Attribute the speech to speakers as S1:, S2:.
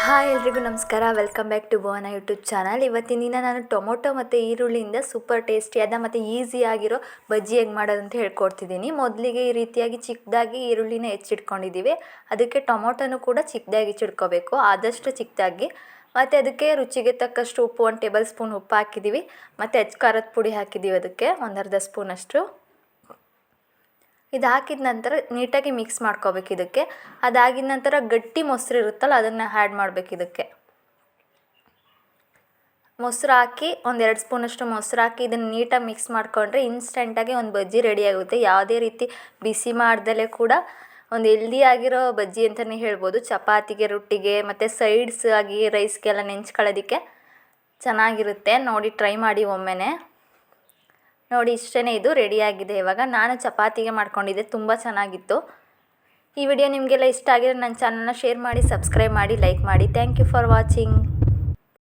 S1: Hi ಎಲ್ರಿಗೂ ನಮಸ್ಕಾರ. Welcome back to Bhuvana YouTube channel. ಇವತ್ತಿನ ದಿನ ನಾನು ಟೊಮೊಟೊ ಮತ್ತು ಈರುಳ್ಳಿಯಿಂದ ಸೂಪರ್ ಟೇಸ್ಟಿಯಾದ ಮತ್ತು ಈಸಿಯಾಗಿರೋ ಬಜ್ಜಿ ಹೇಗೆ ಮಾಡೋದಂತ ಹೇಳ್ಕೊಡ್ತಿದ್ದೀನಿ. ಮೊದಲಿಗೆ ಈ ರೀತಿಯಾಗಿ ಚಿಕ್ಕದಾಗಿ ಈರುಳ್ಳಿನ ಹೆಚ್ಚಿಟ್ಕೊಂಡಿದ್ದೀವಿ. ಅದಕ್ಕೆ ಟೊಮೊಟೊನೂ ಕೂಡ ಚಿಕ್ಕದಾಗಿ ಹೆಚ್ಚಿಟ್ಕೋಬೇಕು, ಆದಷ್ಟು ಚಿಕ್ಕದಾಗಿ. ಮತ್ತು ಅದಕ್ಕೆ ರುಚಿಗೆ ತಕ್ಕಷ್ಟು ಉಪ್ಪು, 1 ಟೇಬಲ್ ಸ್ಪೂನ್ ಉಪ್ಪು ಹಾಕಿದ್ದೀವಿ. ಮತ್ತು ಖಾರದ ಪುಡಿ ಹಾಕಿದ್ದೀವಿ, ಅದಕ್ಕೆ ಒಂದು ಅರ್ಧ ಸ್ಪೂನಷ್ಟು. ಇದು ಹಾಕಿದ ನಂತರ ನೀಟಾಗಿ ಮಿಕ್ಸ್ ಮಾಡ್ಕೋಬೇಕು ಇದಕ್ಕೆ. ಅದಾಗಿದ ನಂತರ ಗಟ್ಟಿ ಮೊಸರು ಇರುತ್ತಲ್ಲ, ಅದನ್ನು ಆ್ಯಡ್ ಮಾಡಬೇಕು ಇದಕ್ಕೆ. ಮೊಸರು ಹಾಕಿ 1-2 ಸ್ಪೂನಷ್ಟು ಮೊಸರು ಹಾಕಿ ಇದನ್ನು ನೀಟಾಗಿ ಮಿಕ್ಸ್ ಮಾಡಿಕೊಂಡ್ರೆ ಇನ್ಸ್ಟೆಂಟಾಗಿ ಒಂದು ಬಜ್ಜಿ ರೆಡಿ ಆಗುತ್ತೆ. ಯಾವುದೇ ರೀತಿ ಬಿಸಿ ಮಾಡ್ದಲೇ ಕೂಡ ಒಂದು ಹೆಲ್ದಿಯಾಗಿರೋ ಬಜ್ಜಿ ಅಂತಲೇ ಹೇಳ್ಬೋದು. ಚಪಾತಿಗೆ, ರೊಟ್ಟಿಗೆ ಮತ್ತು ಸೈಡ್ಸ್ ಆಗಿ ರೈಸ್ಗೆಲ್ಲ ನೆಂಚ್ಕೊಳ್ಳೋದಕ್ಕೆ ಚೆನ್ನಾಗಿರುತ್ತೆ. ನೋಡಿ, ಟ್ರೈ ಮಾಡಿ ಒಮ್ಮೆನೇ. ನೋಡಿ, ಇಷ್ಟೇ, ಇದು ರೆಡಿಯಾಗಿದೆ. ಇವಾಗ ನಾನು ಚಪಾತಿಗೆ ಮಾಡ್ಕೊಂಡಿದ್ದೆ, ತುಂಬ ಚೆನ್ನಾಗಿತ್ತು. ಈ ವಿಡಿಯೋ ನಿಮಗೆಲ್ಲ ಇಷ್ಟ ಆಗಿದ್ರೆ ನನ್ನ ಚಾನಲ್ನ ಶೇರ್ ಮಾಡಿ, ಸಬ್ಸ್ಕ್ರೈಬ್ ಮಾಡಿ, ಲೈಕ್ ಮಾಡಿ. Thank you for watching.